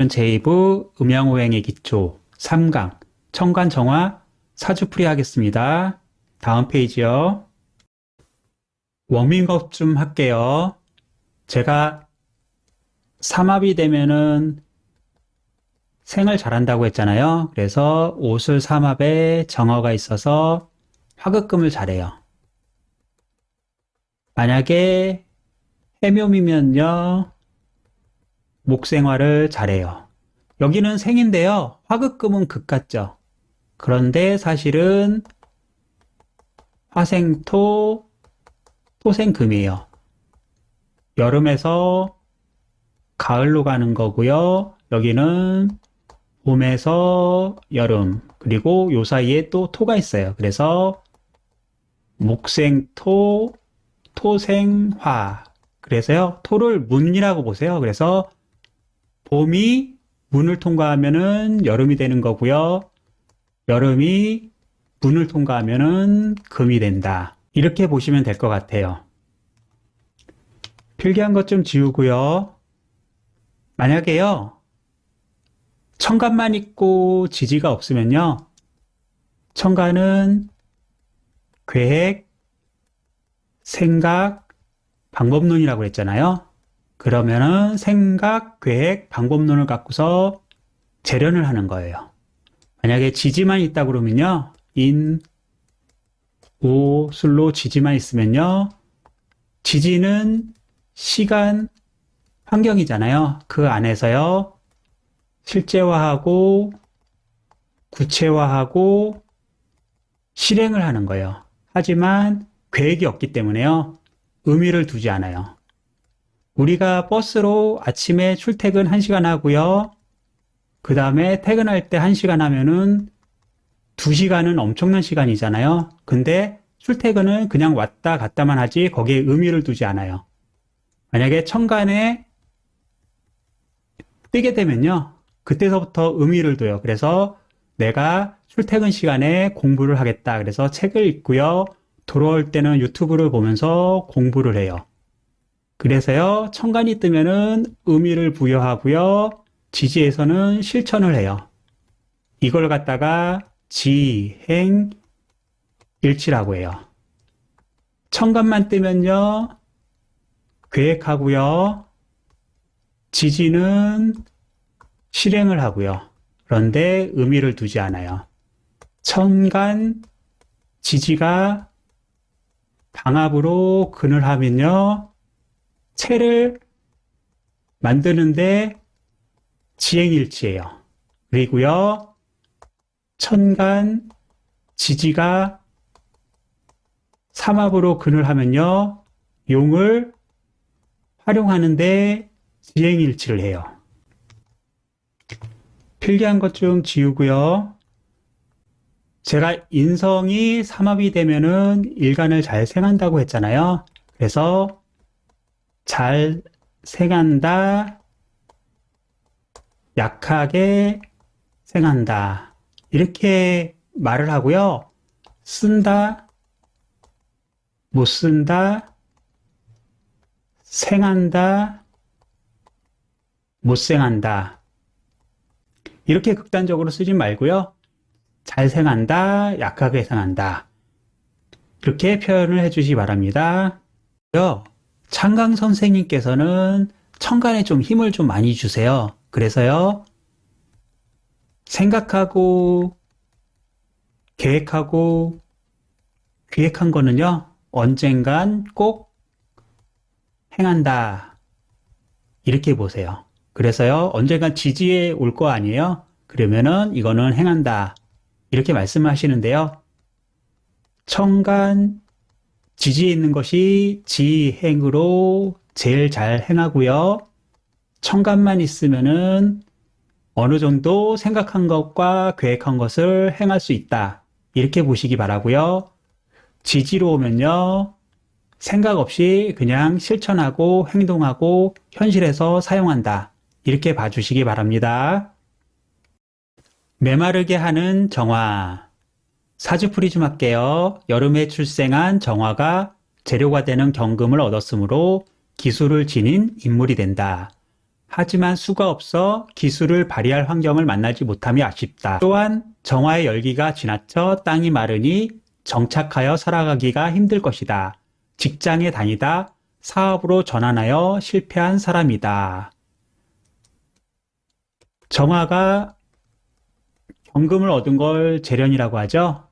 제2부 음양오행의 기초 3강 청간정화 사주풀이 하겠습니다. 다음 페이지요. 워밍업 좀 할게요. 제가 삼합이 되면은 생을 잘한다고 했잖아요. 그래서 오술 삼합에 정화가 있어서 화급금을 잘해요. 만약에 해묘미면요, 목생화를 잘해요. 여기는 생인데요, 화급금은 극 같죠. 그런데 사실은 화생토, 토생금이에요. 여름에서 가을로 가는 거고요. 여기는 봄에서 여름, 그리고 요 사이에 또 토가 있어요. 그래서 목생토, 토생화. 그래서요, 토를 문이라고 보세요. 그래서 봄이 문을 통과하면은 여름이 되는 거고요. 여름이 문을 통과하면은 금이 된다. 이렇게 보시면 될 것 같아요. 필기한 것 좀 지우고요. 만약에요, 천간만 있고 지지가 없으면요, 천간은 계획, 생각, 방법론이라고 했잖아요. 그러면은 생각, 계획, 방법론을 갖고서 재련을 하는 거예요. 만약에 지지만 있다 그러면요, 인, 오, 술로 지지만 있으면요, 지지는 시간, 환경이잖아요. 그 안에서요, 실제화하고 구체화하고 실행을 하는 거예요. 하지만 계획이 없기 때문에요, 의미를 두지 않아요. 우리가 버스로 아침에 출퇴근 1시간 하고요. 그 다음에 퇴근할 때 1시간 하면은 2시간은 엄청난 시간이잖아요. 근데 출퇴근은 그냥 왔다 갔다만 하지 거기에 의미를 두지 않아요. 만약에 천간에 뜨게 되면요, 그때서부터 의미를 둬요. 그래서 내가 출퇴근 시간에 공부를 하겠다. 그래서 책을 읽고요. 돌아올 때는 유튜브를 보면서 공부를 해요. 그래서요, 천간이 뜨면은 의미를 부여하고요. 지지에서는 실천을 해요. 이걸 갖다가 지행일치라고 해요. 천간만 뜨면요, 계획하고요. 지지는 실행을 하고요. 그런데 의미를 두지 않아요. 천간, 지지가 방합으로 근을 하면요, 채를 만드는데 지행일치예요. 그리고요, 천간, 지지가 삼합으로 근을 하면요, 용을 활용하는데 지행일치를 해요. 필기한 것 좀 지우고요. 제가 인성이 삼합이 되면은 일간을 잘 생한다고 했잖아요. 그래서 잘 생한다, 약하게 생한다, 이렇게 말을 하고요. 쓴다, 못 쓴다, 생한다, 못 생한다, 이렇게 극단적으로 쓰지 말고요. 잘 생한다, 약하게 생한다, 이렇게 표현을 해주시기 바랍니다. 창강 선생님께서는 천간에 좀 힘을 좀 많이 주세요. 그래서요, 생각하고 계획하고 기획한 거는요, 언젠간 꼭 행한다, 이렇게 보세요. 그래서요, 언젠간 지지에 올 거 아니에요? 그러면은 이거는 행한다, 이렇게 말씀하시는데요. 천간, 지지에 있는 것이 지행으로 제일 잘 행하고요. 천간만 있으면은 어느 정도 생각한 것과 계획한 것을 행할 수 있다, 이렇게 보시기 바라고요. 지지로 오면요, 생각 없이 그냥 실천하고 행동하고 현실에서 사용한다, 이렇게 봐주시기 바랍니다. 메마르게 하는 정화. 사주풀이 좀 할게요. 여름에 출생한 정화가 재료가 되는 경금을 얻었으므로 기술을 지닌 인물이 된다. 하지만 수가 없어 기술을 발휘할 환경을 만나지 못함이 아쉽다. 또한 정화의 열기가 지나쳐 땅이 마르니 정착하여 살아가기가 힘들 것이다. 직장에 다니다 사업으로 전환하여 실패한 사람이다. 정화가 경금을 얻은 걸 재련이라고 하죠.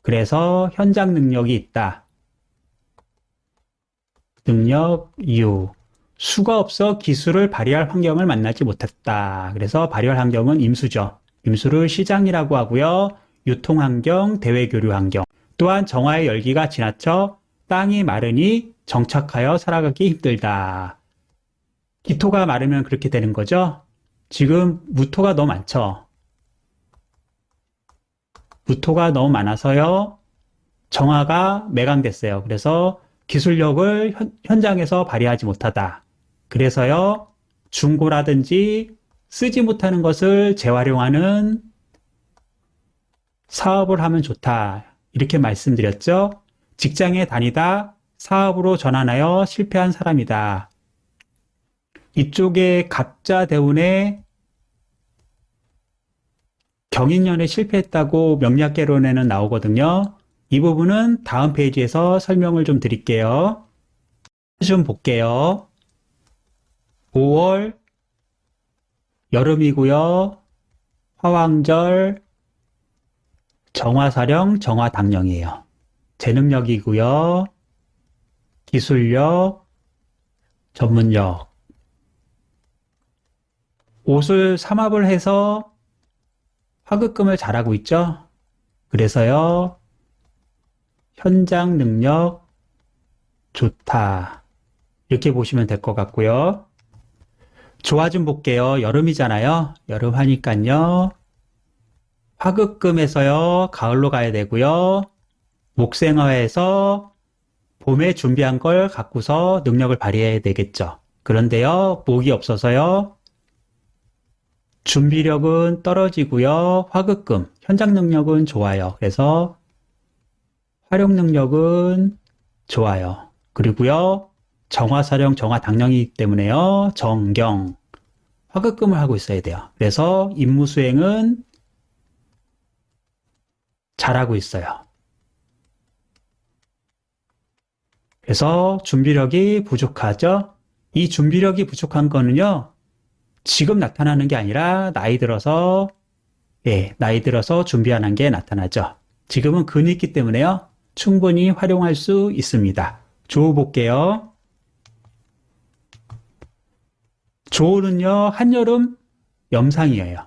그래서 현장 능력이 있다. 능력 유. 수가 없어 기술을 발휘할 환경을 만나지 못했다. 그래서 발휘할 환경은 임수죠. 임수를 시장이라고 하고요. 유통환경, 대외교류 환경. 또한 정화의 열기가 지나쳐 땅이 마르니 정착하여 살아가기 힘들다. 기토가 마르면 그렇게 되는 거죠. 지금 무토가 너무 많죠. 무토가 너무 많아서요. 정화가 매강됐어요. 그래서 기술력을 현장에서 발휘하지 못하다. 그래서요. 중고라든지 쓰지 못하는 것을 재활용하는 사업을 하면 좋다. 이렇게 말씀드렸죠. 직장에 다니다 사업으로 전환하여 실패한 사람이다. 이쪽에 갑자 대운에 경인년에 실패했다고 명리학개론에는 나오거든요. 이 부분은 다음 페이지에서 설명을 좀 드릴게요. 좀 볼게요. 5월 여름이고요. 화왕절 정화사령, 정화당령이에요. 재능력이고요. 기술력, 전문력. 옷을 삼합을 해서 화급금을 잘하고 있죠. 그래서요. 현장 능력 좋다. 이렇게 보시면 될 것 같고요. 조화 좀 볼게요. 여름이잖아요. 여름 하니까요. 화급금에서요. 가을로 가야 되고요. 목생화에서 봄에 준비한 걸 갖고서 능력을 발휘해야 되겠죠. 그런데요. 목이 없어서요. 준비력은 떨어지고요. 화급금, 현장 능력은 좋아요. 그래서 활용 능력은 좋아요. 그리고요. 정화사령, 정화당령이기 때문에요. 정경, 화급금을 하고 있어야 돼요. 그래서 임무수행은 잘하고 있어요. 그래서 준비력이 부족하죠. 이 준비력이 부족한 거는요. 지금 나타나는 게 아니라 나이 들어서 준비하는 게 나타나죠. 지금은 근이 있기 때문에요. 충분히 활용할 수 있습니다. 조우 볼게요. 조우는요. 한여름 염상이에요.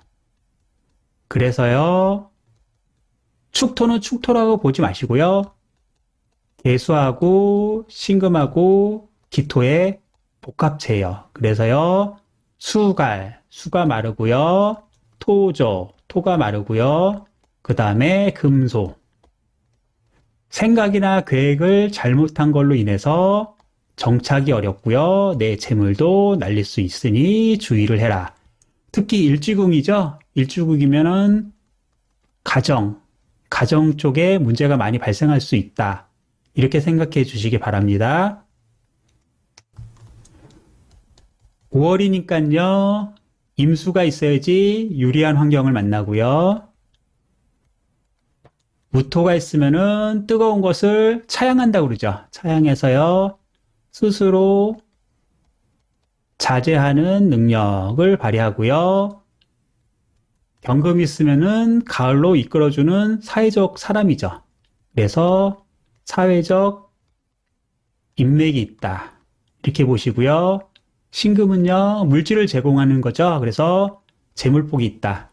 그래서요. 축토는 축토라고 보지 마시고요. 개수하고 신금하고 기토의 복합체예요. 그래서요. 수가 마르고요. 토조, 토가 마르고요. 그 다음에 금소. 생각이나 계획을 잘못한 걸로 인해서 정착이 어렵고요. 내 재물도 날릴 수 있으니 주의를 해라. 특히 일지궁이죠. 일지궁이면은 가정 쪽에 문제가 많이 발생할 수 있다. 이렇게 생각해 주시기 바랍니다. 5월이니까요. 임수가 있어야지 유리한 환경을 만나고요. 무토가 있으면은 뜨거운 것을 차양한다고 그러죠. 차양해서요. 스스로 자제하는 능력을 발휘하고요. 경금이 있으면은 가을로 이끌어주는 사회적 사람이죠. 그래서 사회적 인맥이 있다. 이렇게 보시고요. 신금은요, 물질을 제공하는 거죠. 그래서 재물복이 있다.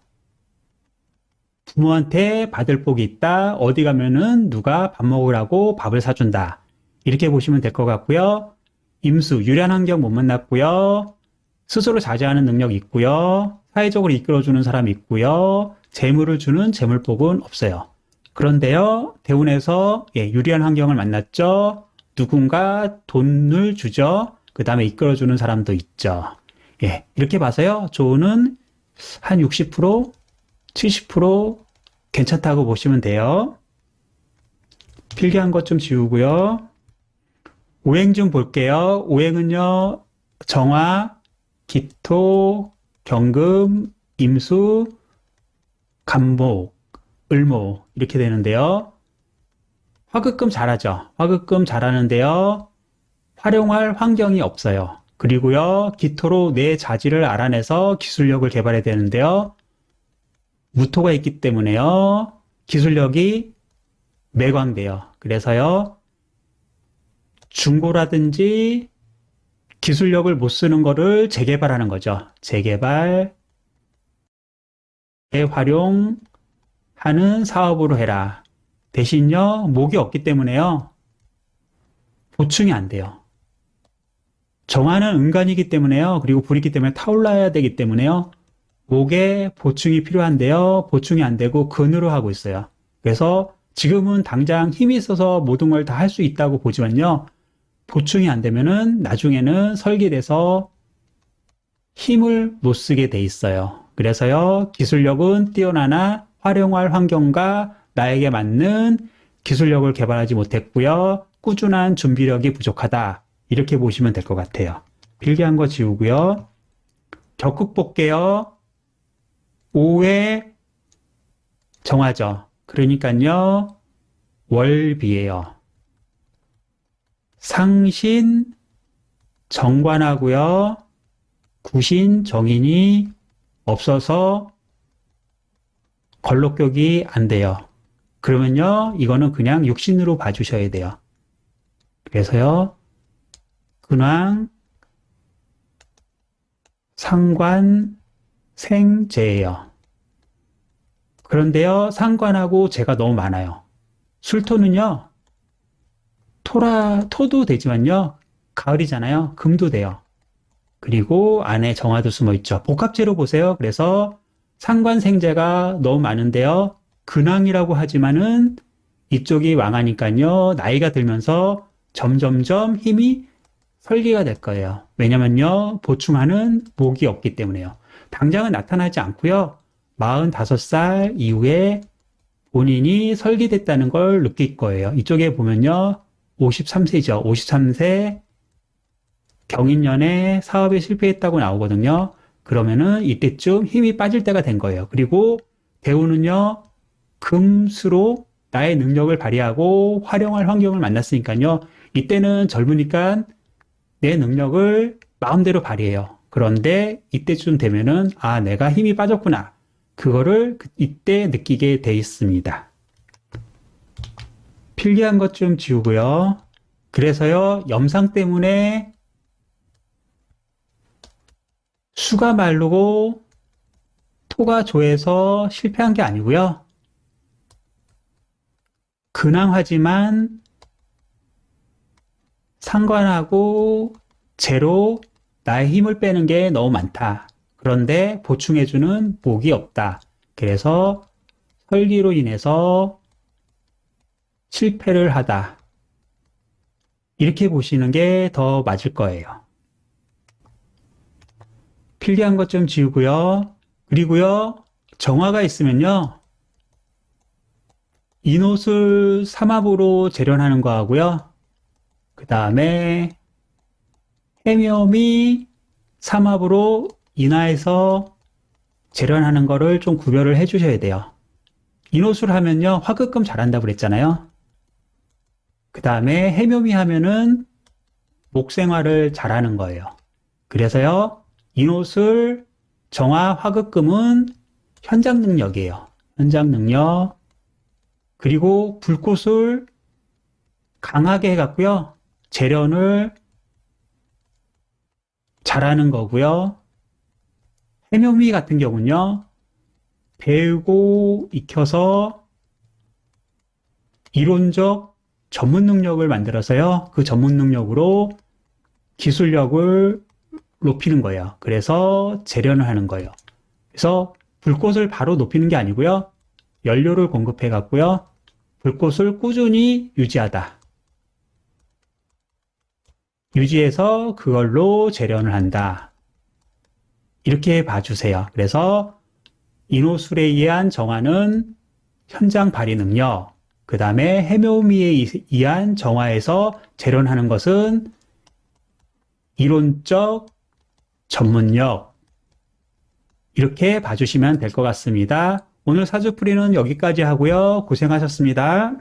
부모한테 받을 복이 있다. 어디 가면은 누가 밥 먹으라고 밥을 사준다. 이렇게 보시면 될 것 같고요. 임수, 유리한 환경 못 만났고요. 스스로 자제하는 능력이 있고요. 사회적으로 이끌어주는 사람이 있고요. 재물을 주는 재물복은 없어요. 그런데요, 대운에서 유리한 환경을 만났죠. 누군가 돈을 주죠. 그 다음에 이끌어주는 사람도 있죠. 이렇게 봐서요. 조우는 한 60%, 70% 괜찮다고 보시면 돼요. 필기한 것 좀 지우고요. 오행 좀 볼게요. 오행은요. 정화, 기토, 경금, 임수, 간목, 을목 이렇게 되는데요. 화급금 잘하죠. 화급금 잘하는데요. 활용할 환경이 없어요. 그리고요, 기토로 내 자질을 알아내서 기술력을 개발해야 되는데요. 무토가 있기 때문에요. 기술력이 매광돼요. 그래서요, 중고라든지 기술력을 못 쓰는 거를 재개발하는 거죠. 재개발, 재활용하는 사업으로 해라. 대신요, 목이 없기 때문에요. 보충이 안 돼요. 정화는 은간이기 때문에요. 그리고 불이기 때문에 타올라야 되기 때문에요. 목에 보충이 필요한데요. 보충이 안 되고 근으로 하고 있어요. 그래서 지금은 당장 힘이 있어서 모든 걸 다 할 수 있다고 보지만요. 보충이 안 되면은 나중에는 설계돼서 힘을 못 쓰게 돼 있어요. 그래서요, 기술력은 뛰어나나 활용할 환경과 나에게 맞는 기술력을 개발하지 못했고요. 꾸준한 준비력이 부족하다. 이렇게 보시면 될 것 같아요. 필기한 거 지우고요. 적극 볼게요. 5회 정화죠. 그러니까요, 월비예요. 상신 정관하고요. 구신 정인이 없어서 걸록격이 안 돼요. 그러면요, 이거는 그냥 육신으로 봐주셔야 돼요. 그래서요, 근황, 상관, 생재예요. 그런데요, 상관하고 재가 너무 많아요. 술토는요, 토도 되지만요, 가을이잖아요. 금도 돼요. 그리고 안에 정화도 숨어 있죠. 복합재로 보세요. 그래서 상관생재가 너무 많은데요. 근황이라고 하지만은 이쪽이 왕하니까요. 나이가 들면서 점점점 힘이 설계가 될 거예요. 왜냐면요, 보충하는 목이 없기 때문에요. 당장은 나타나지 않고요. 45살 이후에 본인이 설계됐다는 걸 느낄 거예요. 이쪽에 보면요, 53세죠. 53세 경인년에 사업에 실패했다고 나오거든요. 그러면은 이때쯤 힘이 빠질 때가 된 거예요. 그리고 대우는요, 금수로 나의 능력을 발휘하고 활용할 환경을 만났으니까요. 이때는 젊으니까 내 능력을 마음대로 발휘해요. 그런데 이때쯤 되면은 아, 내가 힘이 빠졌구나. 그거를 이때 느끼게 돼 있습니다. 필기한 것 좀 지우고요. 그래서요, 염상 때문에 수가 마르고 토가 조해서 실패한 게 아니고요. 근황하지만 상관하고 재로 나의 힘을 빼는 게 너무 많다. 그런데 보충해주는 목이 없다. 그래서 설기로 인해서 실패를 하다. 이렇게 보시는 게 더 맞을 거예요. 필기한 것 좀 지우고요. 그리고요, 정화가 있으면요, 인옷을 삼합으로 재련하는 거 하고요. 그 다음에 해묘미 삼합으로 인화해서 재련하는 거를 좀 구별을 해 주셔야 돼요. 인옷을 하면요, 화급금 잘한다고 그랬잖아요. 그 다음에 해묘미 하면은 목생활을 잘하는 거예요. 그래서요, 인옷을 정화 화급금은 현장 능력이에요. 현장 능력. 그리고 불꽃을 강하게 해갖고요, 재련을 잘하는 거고요. 해묘미 같은 경우는요, 배우고 익혀서 이론적 전문 능력을 만들어서요, 그 전문 능력으로 기술력을 높이는 거예요. 그래서 재련을 하는 거예요. 그래서 불꽃을 바로 높이는 게 아니고요, 연료를 공급해 갖고요, 불꽃을 꾸준히 유지하다. 유지해서 그걸로 재련을 한다. 이렇게 봐주세요. 그래서 인호술에 의한 정화는 현장 발휘 능력, 그 다음에 해묘미에 의한 정화에서 재련하는 것은 이론적 전문역. 이렇게 봐주시면 될 것 같습니다. 오늘 사주풀이는 여기까지 하고요. 고생하셨습니다.